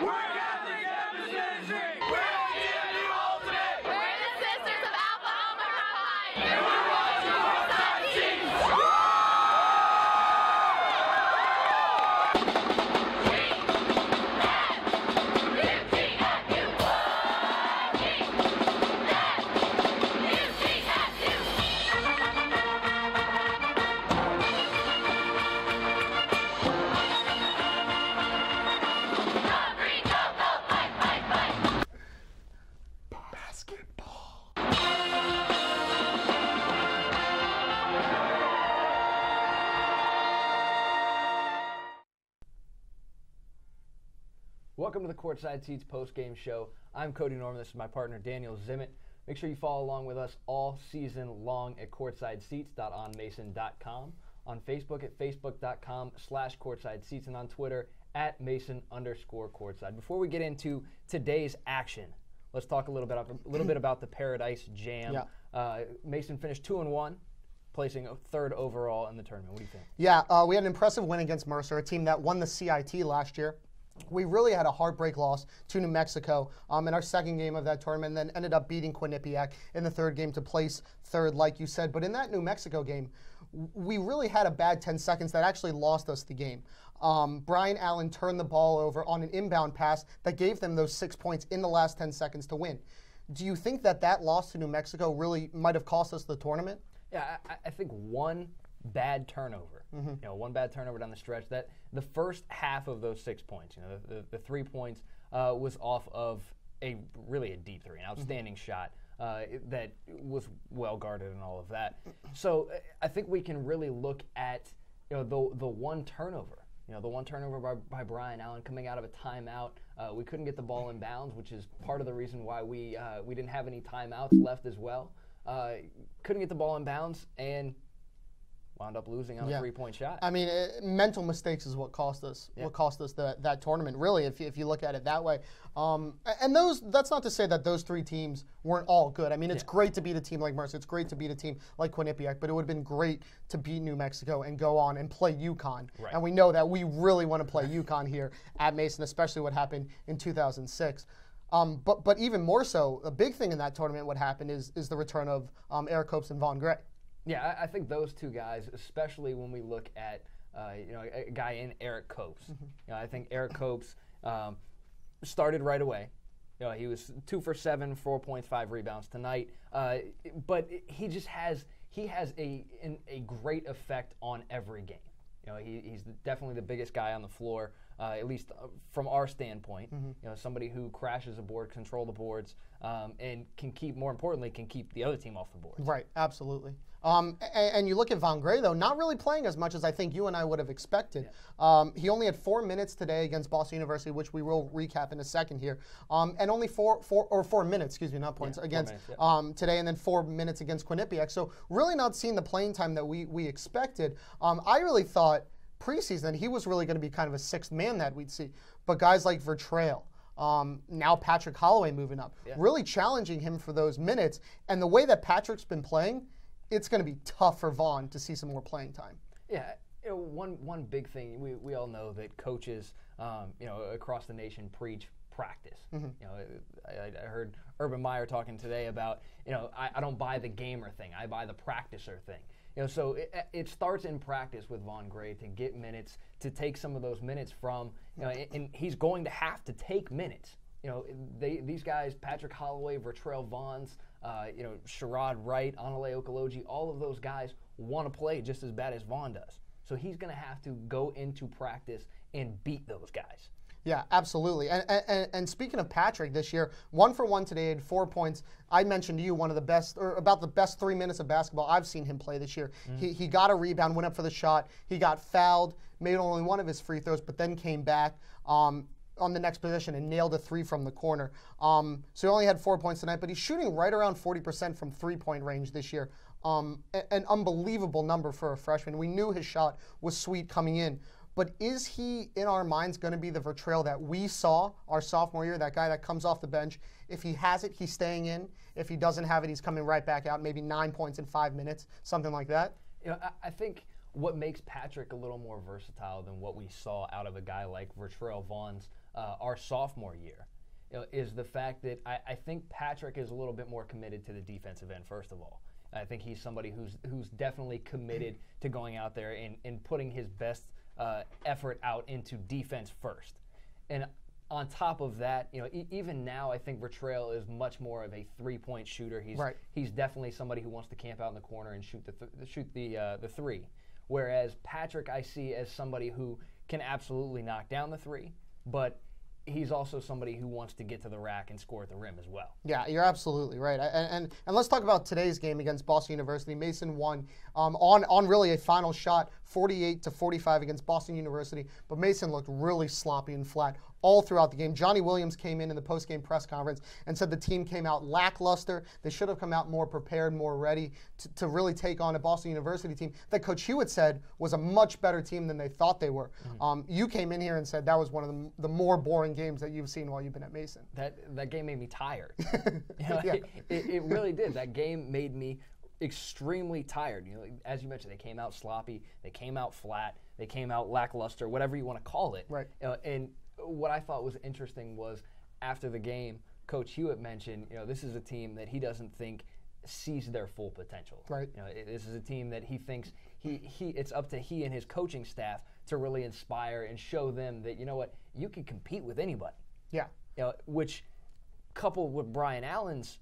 We're Catholic Demonstration! We're the ultimate! We're the Sisters of Alpha Omicron! And we're watching Courtside Seats! Welcome to the Courtside Seats post-game show. I'm Cody Norman. This is my partner, Daniel Zimmett. Make sure you follow along with us all season long at courtsideseats.onmason.com, on Facebook at facebook.com/courtsideseats, and on Twitter at Mason_courtside. Before we get into today's action, let's talk a little bit about the Paradise Jam. Yeah. Mason finished 2-1. Placing third overall in the tournament. What do you think? Yeah, we had an impressive win against Mercer, a team that won the CIT last year. We really had a heartbreak loss to New Mexico in our second game of that tournament, and then ended up beating Quinnipiac in the third game to place third, like you said. But in that New Mexico game, we really had a bad 10 seconds that actually lost us the game. Brian Allen turned the ball over on an inbound pass that gave them those 6 points in the last 10 seconds to win. Do you think that loss to New Mexico really might have cost us the tournament? Yeah, I think one bad turnover. One bad turnover down the stretch. That the first half of those 6 points, the 3 points was off of really a deep three, an outstanding shot that was well guarded and all of that. So I think we can really look at the one turnover. The one turnover by Brian Allen coming out of a timeout. We couldn't get the ball in bounds, which is part of the reason why we didn't have any timeouts left as well. Couldn't get the ball in bounds and wound up losing on a 3-point shot. I mean, mental mistakes is what cost us. What cost us that tournament, really, if you look at it that way. And that's not to say that those three teams weren't all good. I mean, it's great to beat a team like Mercer. It's great to beat a team like Quinnipiac, but it would have been great to beat New Mexico and go on and play UConn. Right. And we know that we really want to play UConn here at Mason, especially what happened in 2006. But even more so, a big thing in that tournament, what happened is the return of Eric Copes and Vaughn Gray. Yeah, I think those two guys, especially when we look at a guy in Eric Copes. I think Eric Copes started right away. He was 2 for 7, 4.5 rebounds tonight. But he just has a great effect on every game. He's definitely the biggest guy on the floor, at least from our standpoint. Somebody who crashes a board, control the boards, and more importantly, can keep the other team off the boards. Right, absolutely. And you look at Vaughn Gray, though, not really playing as much as I think you and I would have expected. He only had 4 minutes today against Boston University, which we will recap in a second here. And only 4 minutes, excuse me, not points, against 4 minutes, today, and then 4 minutes against Quinnipiac. So really not seeing the playing time that we expected. I really thought preseason he was really going to be kind of a sixth man that we'd see. But guys like Vertrail, now Patrick Holloway moving up, really challenging him for those minutes. And the way that Patrick's been playing, it's going to be tough for Vaughn to see some more playing time. Yeah, one big thing, we all know that coaches across the nation preach practice. I heard Urban Meyer talking today about I don't buy the gamer thing, I buy the practicer thing. So it starts in practice with Vaughn Gray to get minutes, to take some of those minutes from and he's going to have to take minutes. These guys, Patrick Holloway, Vertrail Vaughns, Sherrod Wright, Anale Okoloji, all of those guys want to play just as bad as Vaughn does. So he's going to have to go into practice and beat those guys. Yeah, absolutely. And speaking of Patrick this year, 1 for 1 today, had 4 points. I mentioned to you one of the best, or about the best 3 minutes of basketball I've seen him play this year. He got a rebound, went up for the shot. He got fouled, made only one of his free throws, but then came back on the next possession and nailed a 3 from the corner. So he only had 4 points tonight, but he's shooting right around 40% from 3-point range this year. An unbelievable number for a freshman. We knew his shot was sweet coming in. But is he, in our minds, going to be the Vertrail that we saw our sophomore year, that guy that comes off the bench? If he has it, he's staying in. If he doesn't have it, he's coming right back out, maybe 9 points in 5 minutes, something like that? I think what makes Patrick a little more versatile than what we saw out of a guy like Vertrail Vaughns our sophomore year, is the fact that I think Patrick is a little bit more committed to the defensive end, first of all. I think he's somebody who's definitely committed to going out there and putting his best effort out into defense first. And on top of that, even now, I think Vertrail is much more of a three-point shooter. He's definitely somebody who wants to camp out in the corner and shoot the three. Whereas Patrick, I see as somebody who can absolutely knock down the three, but he's also somebody who wants to get to the rack and score at the rim as well. Yeah, you're absolutely right. And let's talk about today's game against Boston University. Mason won on really a final shot, 48-45 against Boston University. But Mason looked really sloppy and flat all throughout the game. Johnny Williams came in the postgame press conference and said the team came out lackluster. They should have come out more prepared, more ready to really take on a Boston University team that Coach Hewitt said was a much better team than they thought they were. You came in here and said that was one of the more boring games that you've seen while you've been at Mason. That game made me tired. It really did. That game made me extremely tired. As you mentioned, they came out sloppy, they came out flat, they came out lackluster, whatever you want to call it. Right. And what I thought was interesting was after the game, Coach Hewitt mentioned, this is a team that he doesn't think sees their full potential. Right. This is a team that he thinks it's up to he and his coaching staff to really inspire and show them that, you can compete with anybody. Yeah. Which, coupled with Brian Allen's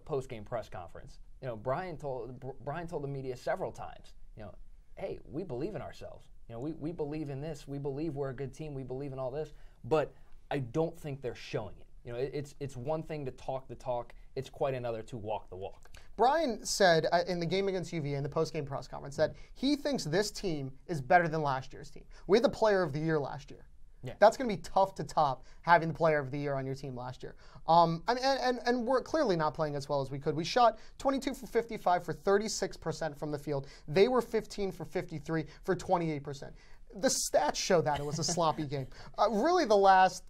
post-game press conference, Brian told the media several times, hey, we believe in ourselves. We believe in this. We believe we're a good team. We believe in all this. But I don't think they're showing it. It's one thing to talk the talk. It's quite another to walk the walk. Brian said in the game against UVA in the postgame press conference that he thinks this team is better than last year's team. We had the player of the year last year. Yeah. That's going to be tough to top, having the player of the year on your team last year. And we're clearly not playing as well as we could. We shot 22 for 55 for 36% from the field. They were 15 for 53 for 28%. The stats show that it was a sloppy game. Really, the last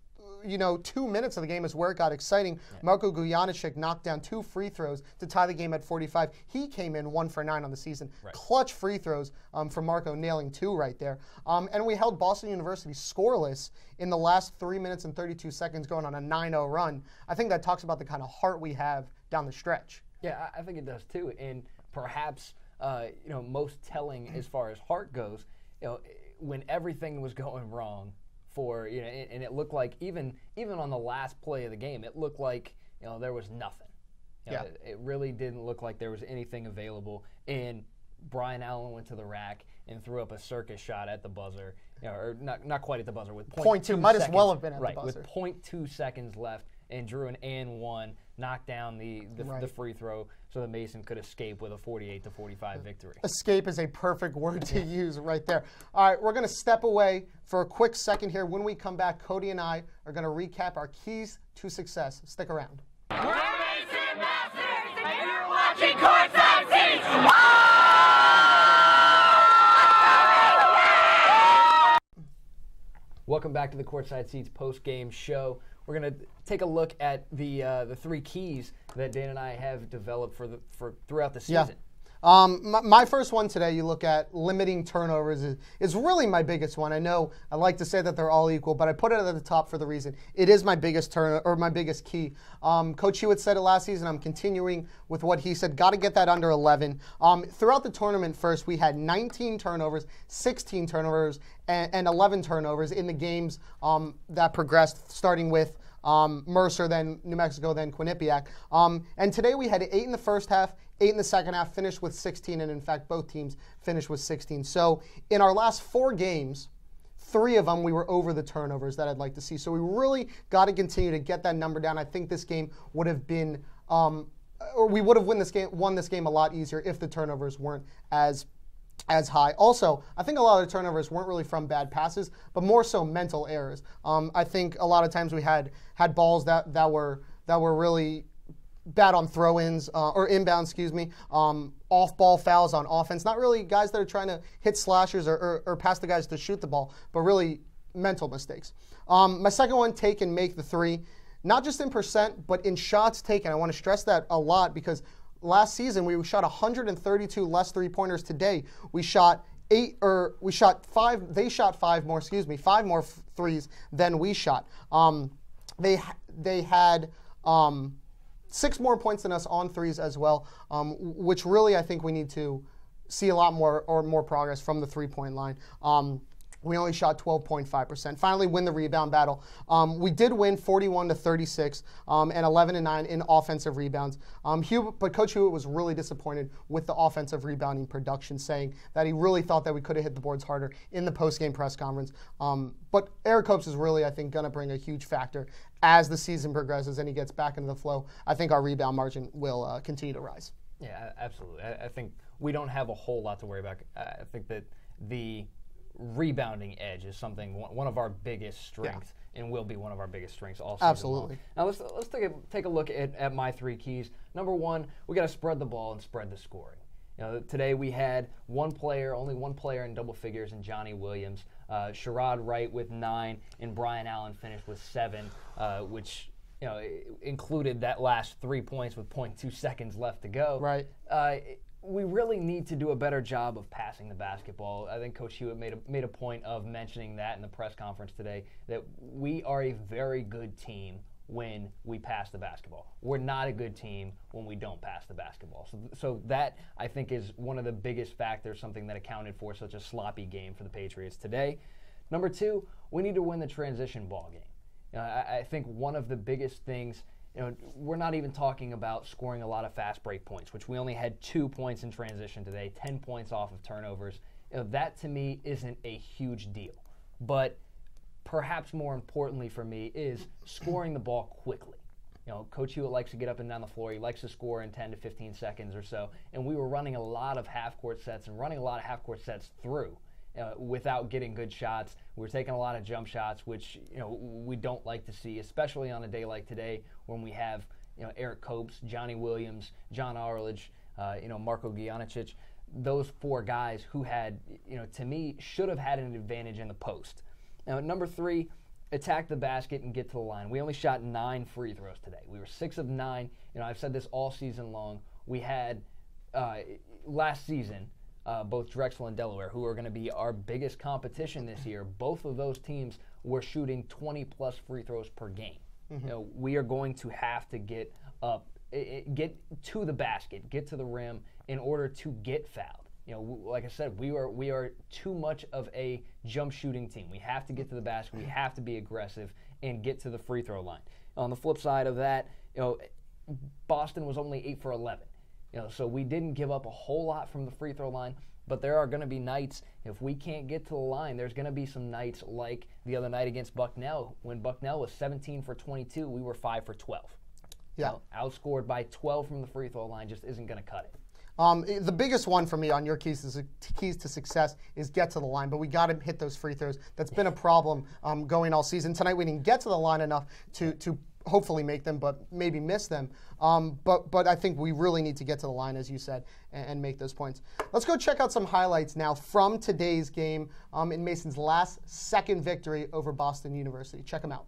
2 minutes of the game is where it got exciting. Yeah. Marko Gujanicic knocked down 2 free throws to tie the game at 45. He came in 1 for 9 on the season. Right. Clutch free throws from Marko, nailing 2 right there. And we held Boston University scoreless in the last 3 minutes and 32 seconds, going on a 9-0 run. I think that talks about the kind of heart we have down the stretch. Yeah, I think it does too. And perhaps most telling as far as heart goes, when everything was going wrong, and it looked like even on the last play of the game, it looked like there was nothing. It really didn't look like there was anything available. And Brian Allen went to the rack and threw up a circus shot at the buzzer, or not quite at the buzzer, with 0.2 might seconds, as well have been at right, the buzzer. With 0.2 seconds left, and drew an and one, knocked down the free throw, so that Mason could escape with a 48-45 victory. Escape is a perfect word to use right there. All right, we're going to step away for a quick second here. When we come back, Cody and I are going to recap our keys to success. Stick around. We're Mason Masters, and you're watching Courtside Seats. Welcome back to the Courtside Seats post-game show. We're going to take a look at the 3 keys that Dan and I have developed for throughout the season. Yeah. My first one today, you look at limiting turnovers is really my biggest one. I know I like to say that they're all equal, but I put it at the top for the reason it is my biggest my biggest key. Coach Hewitt said it last season. I'm continuing with what he said. Got to get that under 11. Throughout the tournament, first we had 19 turnovers, 16 turnovers, and 11 turnovers in the games that progressed, starting with Mercer, then New Mexico, then Quinnipiac. And today we had 8 in the first half, 8 in the second half, finished with 16, and in fact both teams finished with 16. So in our last 4 games, 3 of them we were over the turnovers that I'd like to see. So we really got to continue to get that number down. I think this game would have been, or we would have won this game a lot easier if the turnovers weren't as high. Also, I think a lot of the turnovers weren't really from bad passes, but more so mental errors. I think a lot of times we had balls that were really bad on throw-ins or inbound, off-ball fouls on offense. Not really guys that are trying to hit slashers or pass the guys to shoot the ball, but really mental mistakes. My second one, take and make the 3. Not just in percent, but in shots taken. I want to stress that a lot because last season we shot 132 less 3-pointers. Today we shot we shot 5. They shot 5 more. 5 more threes than we shot. They had 6 more points than us on threes as well, which really I think we need to see a lot more progress from the 3-point line. We only shot 12.5%. Finally, win the rebound battle. We did win 41-36 and 11-9 in offensive rebounds. But Coach Hewitt was really disappointed with the offensive rebounding production, saying that he really thought that we could have hit the boards harder in the post-game press conference. But Eric Copes is really, I think, going to bring a huge factor as the season progresses and he gets back into the flow. I think our rebound margin will continue to rise. Yeah, absolutely. I think we don't have a whole lot to worry about. I think that the rebounding edge is something, one of our biggest strengths, and will be one of our biggest strengths all season Absolutely. long. Now let's take a look at my 3 keys. Number 1, we got to spread the ball and spread the scoring. Today we had only one player in double figures, in Johnny Williams. Sherrod Wright with 9, and Brian Allen finished with 7, which included that last 3 points with 0.2 seconds left to go. Right. We really need to do a better job of passing the basketball. I think Coach Hewitt made a point of mentioning that in the press conference today, that we are a very good team when we pass the basketball. We're not a good team when we don't pass the basketball. So that, I think, is one of the biggest factors, something that accounted for such a sloppy game for the Patriots today. Number 2, we need to win the transition ball game. I think one of the biggest things, we're not even talking about scoring a lot of fast break points, which we only had 2 points in transition today, 10 points off of turnovers. That to me isn't a huge deal. But perhaps more importantly for me is scoring the ball quickly. Coach Hewitt likes to get up and down the floor. He likes to score in 10 to 15 seconds or so. And we were running a lot of half-court sets and running a lot of half-court sets through without getting good shots. We were taking a lot of jump shots, which we don't like to see, especially on a day like today when we have Eric Copes, Johnny Williams, John Arledge, Marko Gianicic, those 4 guys who had, to me, should have had an advantage in the post. Now, number 3, attack the basket and get to the line. We only shot 9 free throws today. We were 6 of 9. I've said this all season long. We had last season both Drexel and Delaware, who are going to be our biggest competition this year. Both of those teams were shooting 20-plus free throws per game. Mm-hmm. We are going to have to get to the basket, get to the rim in order to get fouled. Like I said, we are too much of a jump shooting team. We have to get to the basket. We have to be aggressive and get to the free throw line. On the flip side of that, Boston was only 8 for 11. So we didn't give up a whole lot from the free throw line, but there are going to be nights, if we can't get to the line, there's going to be some nights like the other night against Bucknell. When Bucknell was 17 for 22, we were 5 for 12. Yeah. Outscored by 12 from the free throw line just isn't going to cut it. The biggest one for me on your keys to success is get to the line, but we got to hit those free throws. That's been a problem going all season. Tonight we didn't get to the line enough to hopefully make them, but maybe miss them. But I think we really need to get to the line, as you said, and make those points. Let's go check out some highlights now from today's game in Mason's second victory over Boston University. Check them out.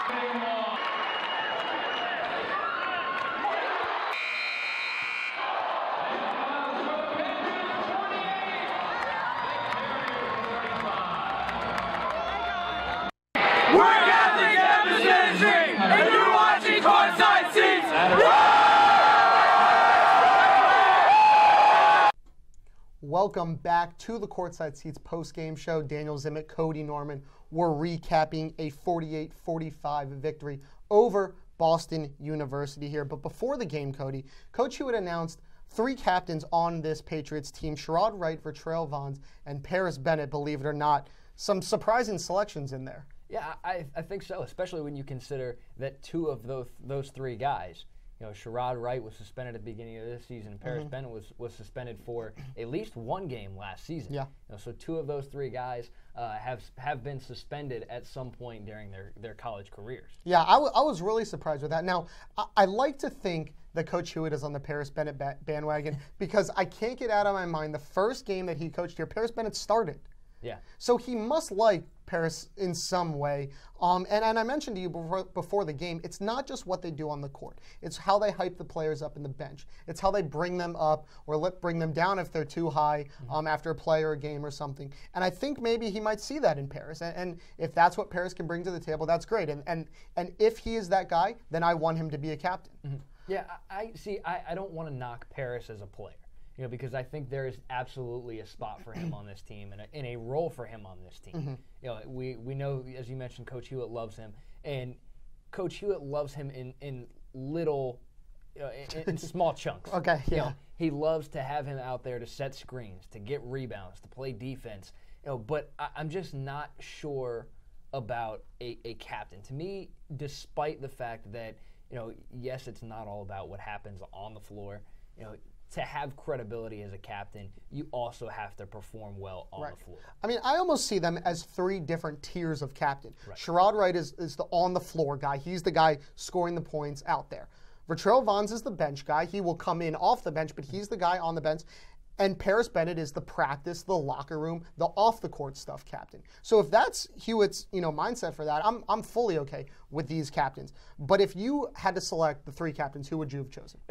We're Catholic Campus Ministry, and you're watching Courtside Seats. Welcome back to the Courtside Seats post-game show. Daniel Zimmett, Cody Norman. We're recapping a 48-45 victory over Boston University here. But before the game, Cody, Coach Hewitt announced 3 captains on this Patriots team: Sherrod Wright, Vertrail Vaughns, and Paris Bennett. Believe it or not, some surprising selections in there. Yeah, I think so, especially when you consider that 2 of those 3 guys, Sherrod Wright was suspended at the beginning of this season, and Paris Bennett was suspended for at least 1 game last season. Yeah. So 2 of those 3 guys have been suspended at some point during their college careers. Yeah, I was really surprised with that. Now, I like to think that Coach Hewitt is on the Paris Bennett bandwagon because I can't get out of my mind the first game that he coached here, Paris Bennett started. Yeah. So he must like Paris in some way. And I mentioned to you before the game, it's not just what they do on the court. It's how they hype the players up in the bench. It's how they bring them up or bring them down if they're too high after a play or a game or something. And I think maybe he might see that in Paris. And if that's what Paris can bring to the table, that's great. And if he is that guy, then I want him to be a captain. Yeah, I don't want to knock Paris as a player. Because I think there is absolutely a spot for him on this team and a role for him on this team. We know, as you mentioned, Coach Hewitt loves him, and Coach Hewitt loves him in little, in small chunks. Okay, yeah. He loves to have him out there to set screens, to get rebounds, to play defense. But I'm just not sure about a captain. To me, despite the fact that yes, it's not all about what happens on the floor. To have credibility as a captain, you also have to perform well on the floor. I mean, I almost see them as 3 different tiers of captain. Right. Sherrod Wright is the on-the-floor guy. He's the guy scoring the points out there. Vertrail Vaughns is the bench guy. He will come in off the bench, but he's the guy on the bench. And Paris Bennett is the practice, the locker room, the off-the-court stuff captain. So if that's Hewitt's mindset for that, I'm fully okay with these captains. But if you had to select the 3 captains, who would you have chosen?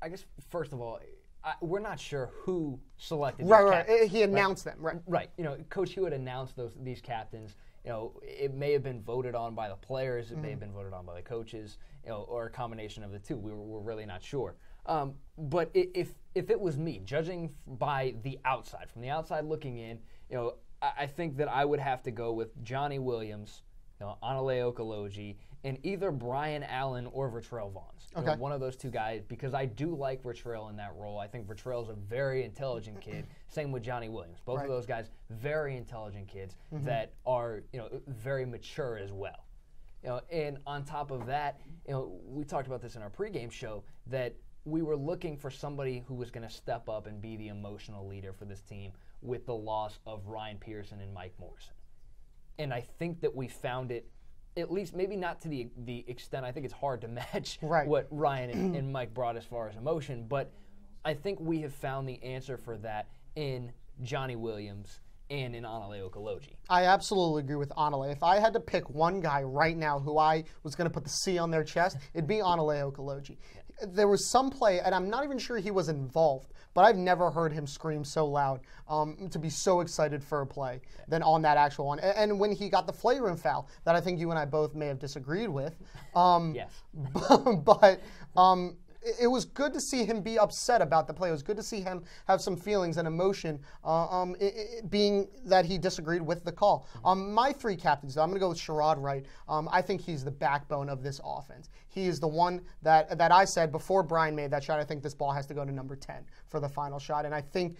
I guess, first of all, we're not sure who selected Right. these captains. He announced them, right? Right. Coach Hewitt announced these captains. It may have been voted on by the players. It may have been voted on by the coaches, or a combination of the 2. We're really not sure. But if it was me, judging by the outside, from the outside looking in, I think that I would have to go with Johnny Williams, Anale Okoloji, and either Brian Allen or Vertrail Vaughns. Okay. One of those 2 guys, because I do like Vertrail in that role. I think Vertrail's a very intelligent kid. Same with Johnny Williams. Both of those guys, very intelligent kids that are very mature as well. And on top of that, we talked about this in our pregame show, that we were looking for somebody who was going to step up and be the emotional leader for this team with the loss of Ryan Pearson and Mike Morrison. And I think that we found it, at least maybe not to the extent, I think it's hard to match what Ryan and Mike brought as far as emotion, but I think we have found the answer for that in Johnny Williams and in Anale Okoloji. I absolutely agree with Anale. If I had to pick one guy right now who I was going to put the C on their chest, it'd be Anale Okoloji. There was some play, and I'm not even sure he was involved, but I've never heard him scream so loud to be so excited for a play than on that actual one. And when he got the flagrant foul, that I think you and I both may have disagreed with. Yes. But it was good to see him be upset about the play. It was good to see him have some feelings and emotion, being that he disagreed with the call. My 3 captains, I'm going to go with Sherrod Wright. I think he's the backbone of this offense. He is the one that I said before Brian made that shot, I think this ball has to go to number 10 for the final shot. And I think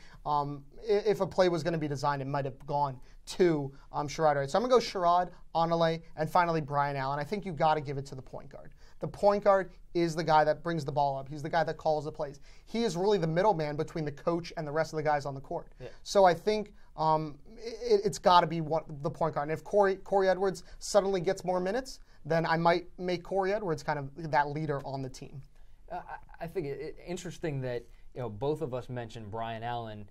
if a play was going to be designed, it might have gone to Sherrod Wright. So I'm going to go Sherrod, Anale, and finally Brian Allen. I think you've got to give it to the point guard. The point guard is the guy that brings the ball up. He's the guy that calls the plays. He is really the middleman between the coach and the rest of the guys on the court. Yeah. So I think it's got to be the point guard. And if Corey Edwards suddenly gets more minutes, then I might make Corey Edwards kind of that leader on the team. I think it's interesting that both of us mentioned Brian Allen,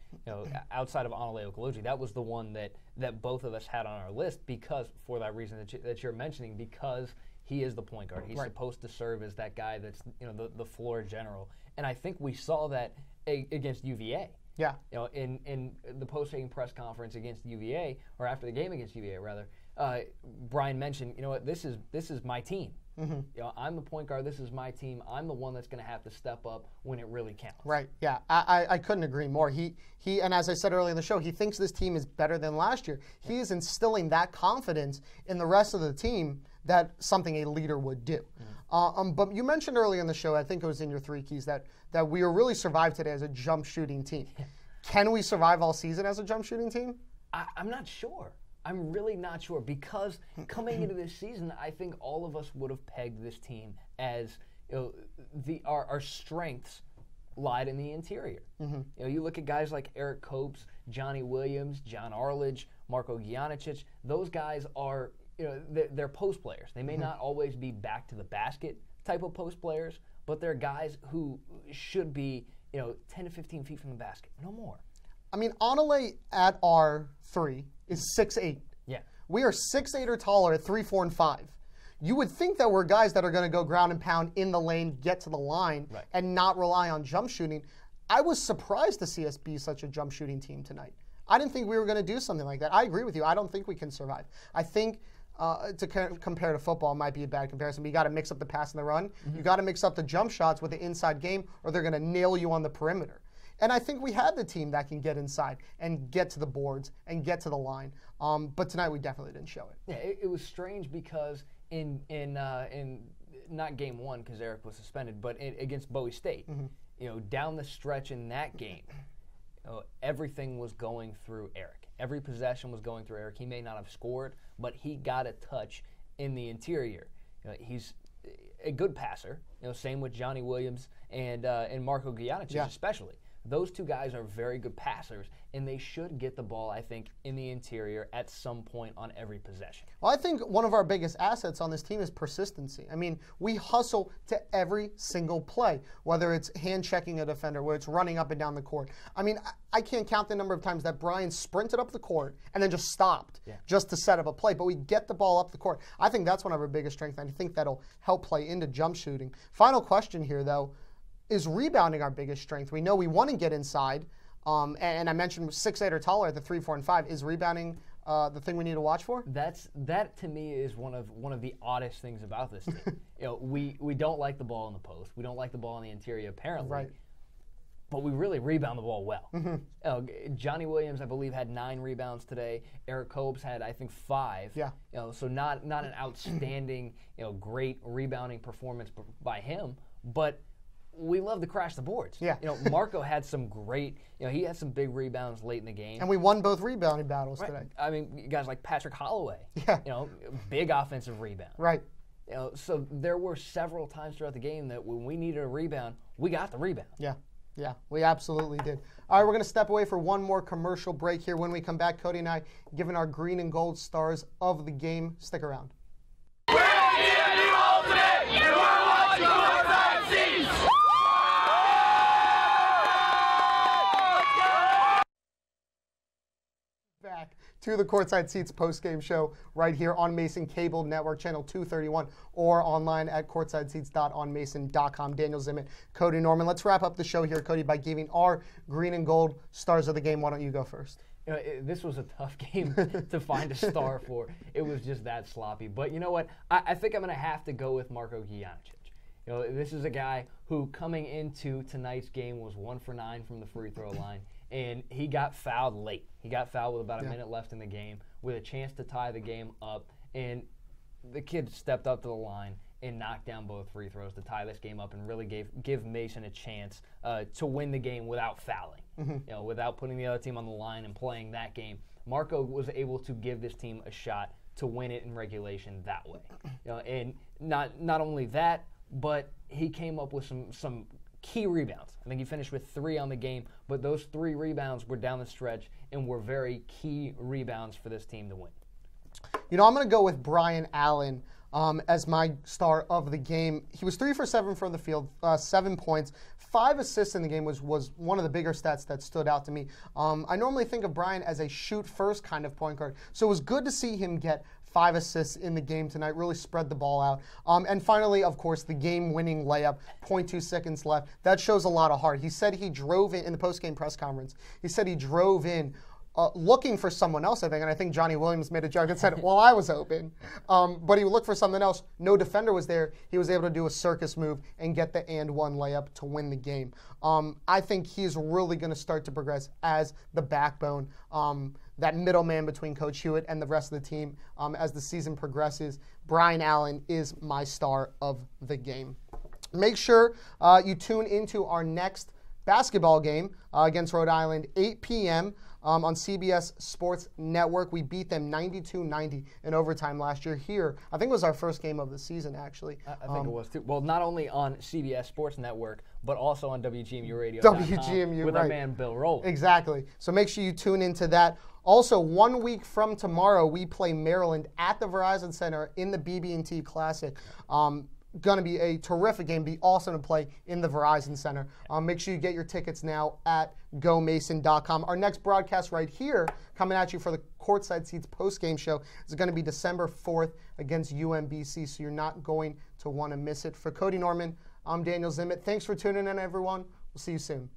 outside of Anale Okoloji. That was the one that both of us had on our list because, for that reason that you're mentioning, because he is the point guard. He's supposed to serve as that guy that's, the floor general. And I think we saw that against UVA. Yeah. In the post-game press conference against UVA, or after the game against UVA, rather, Brian mentioned, this is my team. Mm-hmm. I'm the point guard. This is my team. I'm the one that's going to have to step up when it really counts. Right. Yeah. I couldn't agree more. He and as I said earlier in the show, he thinks this team is better than last year. He is instilling that confidence in the rest of the team that something a leader would do. Mm-hmm. But you mentioned earlier in the show, I think it was in your 3 keys, that we will really survive today as a jump shooting team. Can we survive all season as a jump shooting team? I'm not sure. I'm really not sure because coming into this season, I think all of us would have pegged this team as our strengths lied in the interior. Mm-hmm. You look at guys like Eric Copes, Johnny Williams, John Arledge, Marko Gianicic. Those guys are they're post players. They may not always be back to the basket type of post players, but they're guys who should be 10 to 15 feet from the basket, no more. I mean, Anale at our 3 is 6'8". Yeah. We are 6'8" or taller at 3, 4, and 5. You would think that we're guys that are going to go ground and pound in the lane, get to the line, and not rely on jump shooting. I was surprised to see us be such a jump shooting team tonight. I didn't think we were going to do something like that. I agree with you. I don't think we can survive. I think to compare to football might be a bad comparison, but you got to mix up the pass and the run. Mm-hmm. You got to mix up the jump shots with the inside game, or they're going to nail you on the perimeter. And I think we had the team that can get inside and get to the boards and get to the line. But tonight we definitely didn't show it. Yeah, it was strange because in not game 1 because Eric was suspended, but against Bowie State, down the stretch in that game, everything was going through Eric. Every possession was going through Eric. He may not have scored, but he got a touch in the interior. He's a good passer. Same with Johnny Williams and Marko Gianicic especially. Those 2 guys are very good passers, and they should get the ball, I think, in the interior at some point on every possession. Well, I think one of our biggest assets on this team is persistency. I mean, we hustle to every single play, whether it's hand-checking a defender, whether it's running up and down the court. I mean, I can't count the number of times that Brian sprinted up the court and then just stopped just to set up a play, but we get the ball up the court. I think that's one of our biggest strengths, and I think that'll help play into jump shooting. Final question here, though. Is rebounding our biggest strength? We know we want to get inside, and I mentioned 6'8" or taller at the 3, 4, and 5. Is rebounding the thing we need to watch for? That to me is one of the oddest things about this team. We don't like the ball in the post. We don't like the ball in the interior apparently. Right. But we really rebound the ball well. Mm-hmm. Johnny Williams, I believe, had 9 rebounds today. Eric Copes had, I think, 5. Yeah. So not an outstanding, great rebounding performance by him, but we love to crash the boards. Yeah. Marko had some great, he had some big rebounds late in the game. And we won both rebounding battles today. I mean, guys like Patrick Holloway, yeah. Big offensive rebound. Right. So there were several times throughout the game that when we needed a rebound, we got the rebound. Yeah. Yeah, we absolutely did. All right, we're going to step away for one more commercial break here. When we come back, Cody and I giving our green and gold stars of the game. Stick around. We're giving you ultimate. You are watching Courtside Seats. Back to the Courtside Seats post-game show right here on Mason Cable Network, channel 231, or online at courtsideseats.onmason.com. Daniel Zimmett, Cody Norman. Let's wrap up the show here, Cody, by giving our green and gold stars of the game. Why don't you go first? This was a tough game to find a star for. It was just that sloppy. But you know what? I think I'm going to have to go with Marko Gianicic. This is a guy who, coming into tonight's game, was 1 for 9 from the free throw line. And he got fouled late. He got fouled with about a minute left in the game with a chance to tie the game up. And the kid stepped up to the line and knocked down both free throws to tie this game up and really give Mason a chance to win the game without fouling, without putting the other team on the line and playing that game. Marko was able to give this team a shot to win it in regulation that way. And not only that, but he came up with some key rebounds. I think he finished with 3 on the game, but those 3 rebounds were down the stretch and were very key rebounds for this team to win. I'm going to go with Brian Allen. as my star of the game. He was 3 for 7 from the field, 7 points. 5 assists in the game was one of the bigger stats that stood out to me. I normally think of Brian as a shoot-first kind of point guard, so it was good to see him get 5 assists in the game tonight, really spread the ball out. And finally, of course, the game-winning layup, 0.2 seconds left. That shows a lot of heart. He said he drove in the post-game press conference. He said he drove in looking for someone else, I think, and I think Johnny Williams made a joke and said, well, I was open. But he looked for someone else. No defender was there. He was able to do a circus move and get the and one layup to win the game. I think he's really going to start to progress as the backbone, that middleman between Coach Hewitt and the rest of the team as the season progresses. Brian Allen is my star of the game. Make sure you tune into our next basketball game against Rhode Island, 8 p.m. On CBS Sports Network. We beat them 92-90 in overtime last year here. I think it was our first game of the season, actually. I think it was, too. Well, not only on CBS Sports Network, but also on WGMU Radio. WGMU, with right. our man Bill Rowland. Exactly. So make sure you tune into that. Also, 1 week from tomorrow, we play Maryland at the Verizon Center in the BB&T Classic. Going to be a terrific game. Be awesome to play in the Verizon Center. Make sure you get your tickets now at gomason.com. Our next broadcast right here, coming at you for the Courtside Seats post-game show, is going to be December 4th against UMBC, so you're not going to want to miss it. For Cody Norman, I'm Daniel Zimmett. Thanks for tuning in, everyone. We'll see you soon.